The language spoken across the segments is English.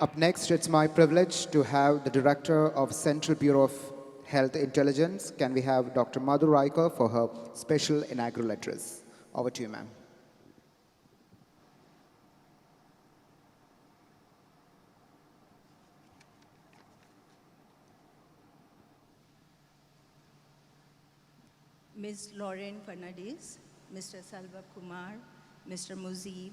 Up next, it's my privilege to have the Director of Central Bureau of Health Intelligence. Can we have Dr. Madhu Raikar for her special inaugural address? Over to you, ma'am. Ms. Lauren Fernandez, Mr. Salva Kumar, Mr. Muzib,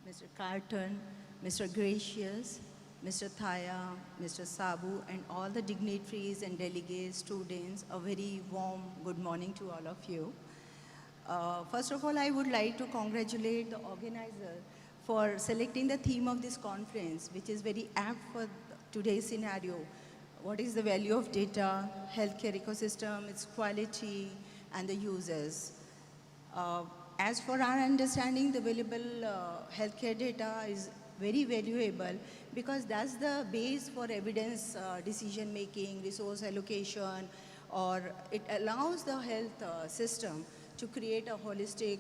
Mr. Carton, Mr. Gracious, Mr. Thaya, Mr. Sabu, and all the dignitaries and delegates, students, a very warm good morning to all of you. First of all, I would like to congratulate the organizer for selecting the theme of this conference, which is very apt for today's scenario. What is the value of data, healthcare ecosystem, its quality, and the users. As for our understanding, the available healthcare data is very valuable because that's the base for evidence decision making, resource allocation, or it allows the health system to create a holistic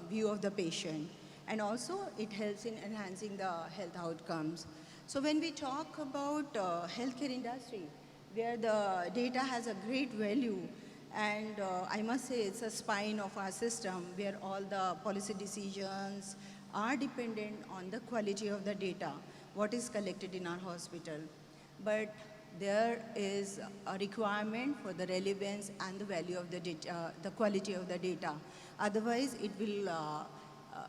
view of the patient. And also it helps in enhancing the health outcomes. So when we talk about healthcare industry, where the data has a great value, and I must say it's a spine of our system where all the policy decisions are dependent on the quality of the data, what is collected in our hospital. But there is a requirement for the relevance and the value of the data, the quality of the data. Otherwise, it will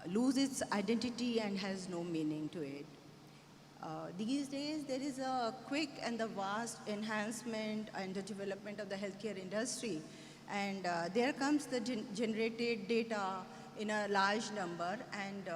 lose its identity and has no meaning to it. These days, there is a quick and the vast enhancement and the development of the healthcare industry. And there comes the generated data in a large number and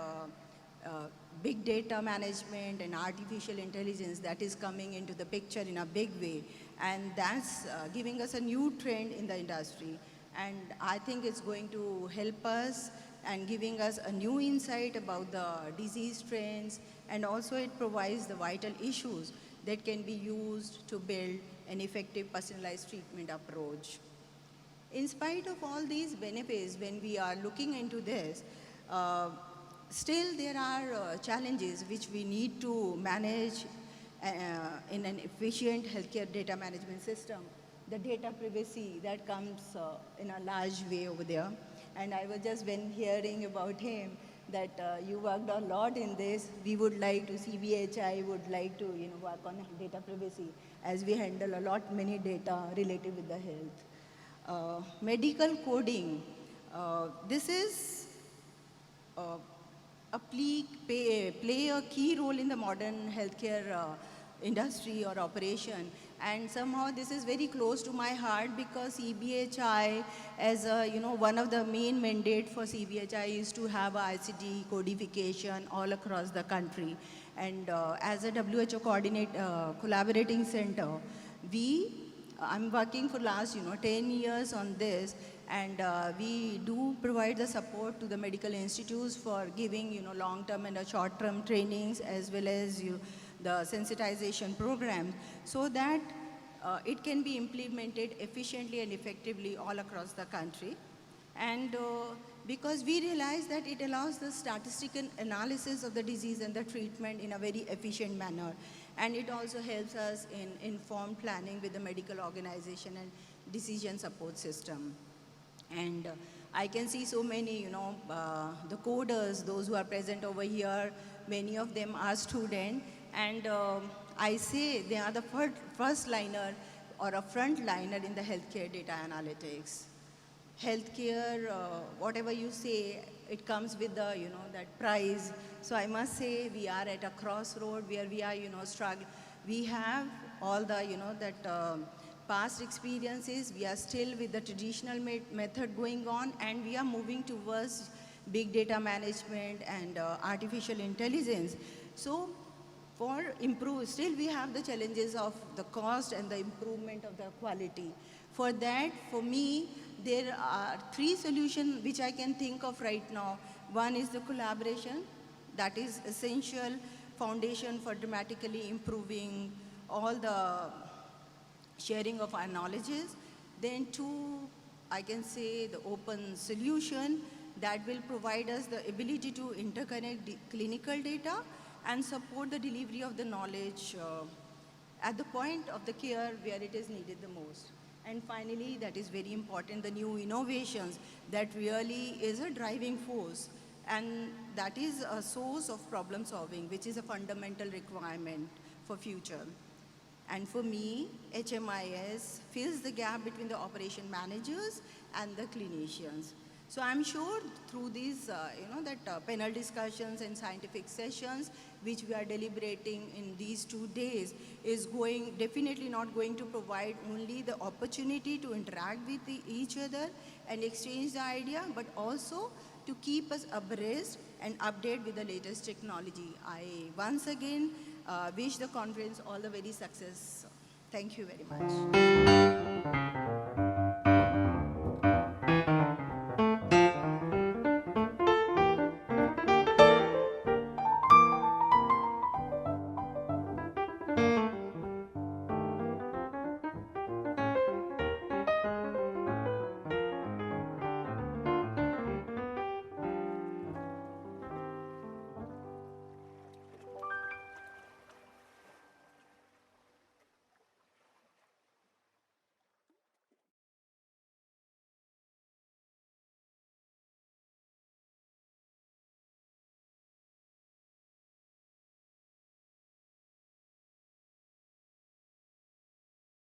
big data management and artificial intelligence that is coming into the picture in a big way. And that's giving us a new trend in the industry. And I think it's going to help us and giving us a new insight about the disease trends, and also it provides the vital issues that can be used to build an effective personalized treatment approach. In spite of all these benefits, when we are looking into this, still there are challenges which we need to manage in an efficient healthcare data management system. The data privacy that comes in a large way over there. And I was just when hearing about him that you worked a lot in this. We would like to, CBHI would like to work on data privacy as we handle a lot many data related with the health. Medical coding, this is play a key role in the modern healthcare industry or operation. And somehow this is very close to my heart because CBHI, as one of the main mandate for CBHI is to have a ICD codification all across the country. And as a WHO collaborating center, I'm working for last 10 years on this, and we do provide the support to the medical institutes for giving long-term and short-term trainings as well as the sensitization program so that it can be implemented efficiently and effectively all across the country. And because we realize that it allows the statistical analysis of the disease and the treatment in a very efficient manner. And it also helps us in informed planning with the medical organization and decision support system. And I can see so many, the coders, those who are present over here, many of them are students. And I say they are the first liner or a front liner in the healthcare data analytics. Healthcare, whatever you say, it comes with the, that price. So I must say we are at a crossroad where we are, struggling. We have all the, that past experiences. We are still with the traditional method going on, and we are moving towards big data management and artificial intelligence. So for still we have the challenges of the cost and the improvement of the quality. For that, for me, there are 3 solutions which I can think of right now. One is the collaboration. That is essential foundation for dramatically improving all the sharing of our knowledges. Then 2, I can say the open solution that will provide us the ability to interconnect the clinical data and support the delivery of the knowledge at the point of the care where it is needed the most. And finally, that is very important, the new innovations that really is a driving force, and that is a source of problem solving, which is a fundamental requirement for future. And for me, HMIS fills the gap between the operation managers and the clinicians. So I'm sure through these, panel discussions and scientific sessions, which we are deliberating in these 2 days, is definitely not going to provide only the opportunity to interact with each other and exchange the idea, but also to keep us abreast and update with the latest technology. I once again wish the conference all the very success. Thank you very much.